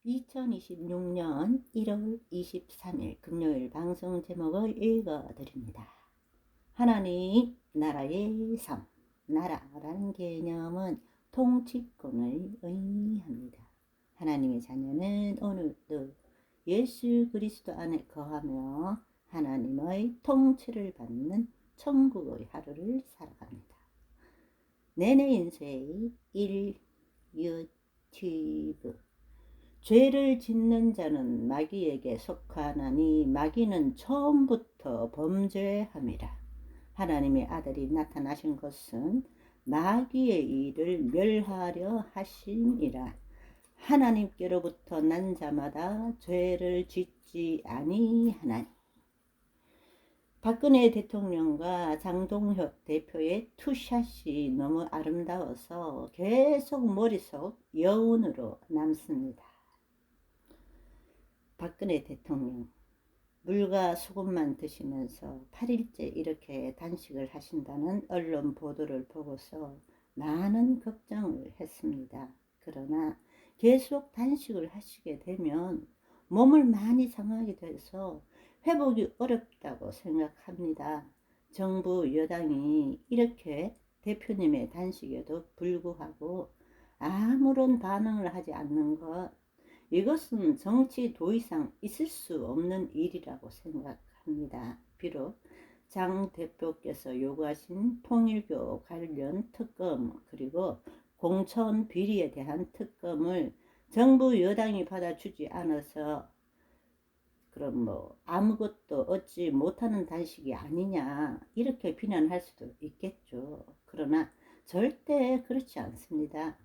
2026년 1월 23일 금요일 방송 제목을 읽어드립니다. 하나님 나라의 삶. 나라라는 개념은 통치권을 의미합니다. 하나님의 자녀는 오늘도 예수 그리스도 안에 거하며 하나님의 통치를 받는 천국의 하루를 살아갑니다. 내내 인쇄의 1 유튜브. 죄를 짓는 자는 마귀에게 속하나니 마귀는 처음부터 범죄함이라. 하나님의 아들이 나타나신 것은 마귀의 일을 멸하려 하심이라. 하나님께로부터 난 자마다 죄를 짓지 아니하나니. 박근혜 대통령과 장동혁 대표의 투샷이 너무 아름다워서 계속 머릿속 여운으로 남습니다. 박근혜 대통령, 물과 소금만 드시면서 8일째 이렇게 단식을 하신다는 언론 보도를 보고서 많은 걱정을 했습니다. 그러나 계속 단식을 하시게 되면 몸을 많이 상하게 돼서 회복이 어렵다고 생각합니다. 정부 여당이 이렇게 대표님의 단식에도 불구하고 아무런 반응을 하지 않는 것, 이것은 정치 도의상 있을 수 없는 일이라고 생각합니다. 비록 장 대표께서 요구하신 통일교 관련 특검 그리고 공천 비리에 대한 특검을 정부 여당이 받아주지 않아서 그럼 아무것도 얻지 못하는 단식이 아니냐 이렇게 비난할 수도 있겠죠. 그러나 절대 그렇지 않습니다.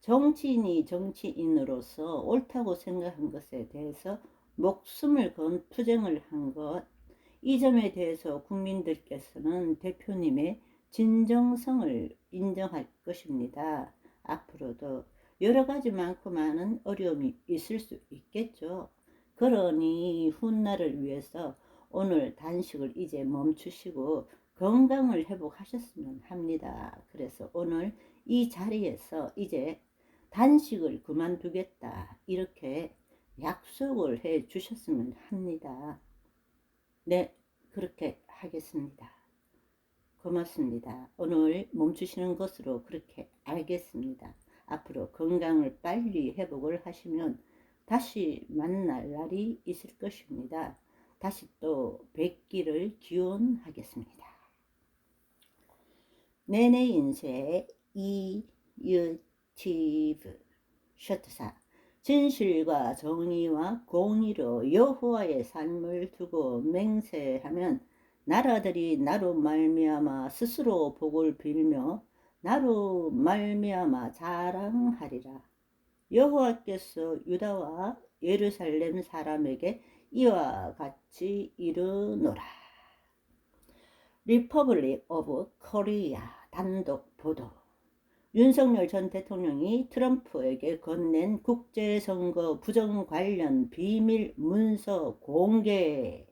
정치인이 정치인으로서 옳다고 생각한 것에 대해서 목숨을 건 투쟁을 한 것, 이 점에 대해서 국민들께서는 대표님의 진정성을 인정할 것입니다. 앞으로도 여러 가지 많고 많은 어려움이 있을 수 있겠죠. 그러니 훗날을 위해서 오늘 단식을 이제 멈추시고 건강을 회복하셨으면 합니다. 그래서 오늘 이 자리에서 이제 단식을 그만두겠다 이렇게 약속을 해 주셨으면 합니다. 네, 그렇게 하겠습니다. 고맙습니다. 오늘 멈추시는 것으로 그렇게 알겠습니다. 앞으로 건강을 빨리 회복을 하시면 다시 만날 날이 있을 것입니다. 다시 또 뵙기를 기원하겠습니다. 내내 인쇄 이유티브 셔트사. 진실과 정의와 공의로 여호와의 삶을 두고 맹세하면 나라들이 나로 말미암아 스스로 복을 빌며 나로 말미암아 자랑하리라. 여호와께서 유다와 예루살렘 사람에게 이와 같이 이르노라. 리퍼블릭 오브 코리아 단독 보도. 윤석열 전 대통령이 트럼프에게 건넨 국제선거 부정 관련 비밀 문서 공개.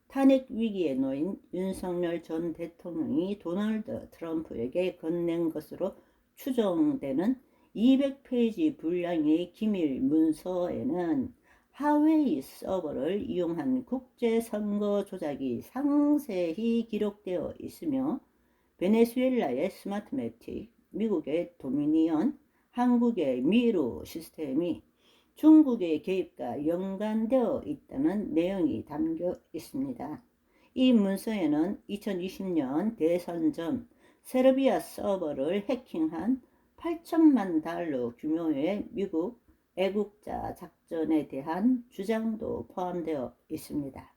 탄핵 위기에 놓인 윤석열 전 대통령이 도널드 트럼프에게 건넨 것으로 추정되는 200페이지 분량의 기밀 문서에는 하웨이 서버를 이용한 국제선거 조작이 상세히 기록되어 있으며 베네수엘라의 스마트매틱, 미국의 도미니언, 한국의 미루 시스템이 중국의 개입과 연관되어 있다는 내용이 담겨 있습니다. 이 문서에는 2020년 대선 전 세르비아 서버를 해킹한 8천만 달러 규모의 미국 애국자 작전에 대한 주장도 포함되어 있습니다.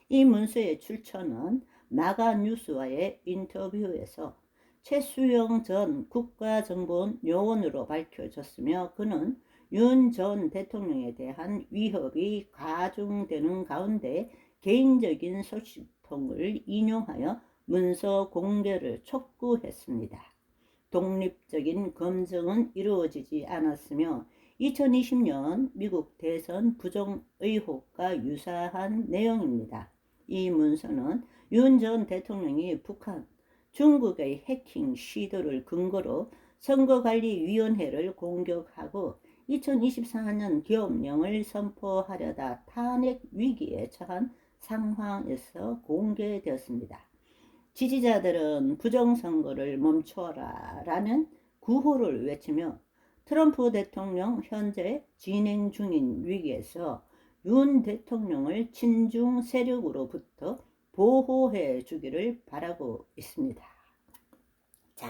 이 문서의 출처는 마가뉴스와의 인터뷰에서 최수영 전 국가정보원 요원으로 밝혀졌으며 그는 윤 전 대통령에 대한 위협이 가중되는 가운데 개인적인 소식통을 인용하여 문서 공개를 촉구했습니다. 독립적인 검증은 이루어지지 않았으며 2020년 미국 대선 부정 의혹과 유사한 내용입니다. 이 문서는 윤 전 대통령이 북한, 중국의 해킹 시도를 근거로 선거관리위원회를 공격하고 2024년 기업령을 선포하려다 탄핵 위기에 처한 상황에서 공개되었습니다. 지지자들은 부정선거를 멈춰라 라는 구호를 외치며 트럼프 대통령 현재 진행 중인 위기에서 윤 대통령을 친중 세력으로부터 보호해 주기를 바라고 있습니다. 자,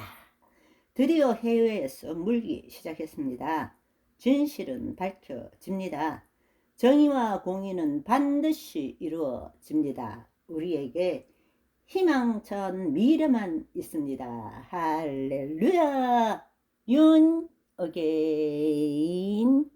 드디어 해외에서 물기 시작했습니다. 진실은 밝혀집니다. 정의와 공의는 반드시 이루어집니다. 우리에게 희망찬 미래만 있습니다. 할렐루야! 윤 어게인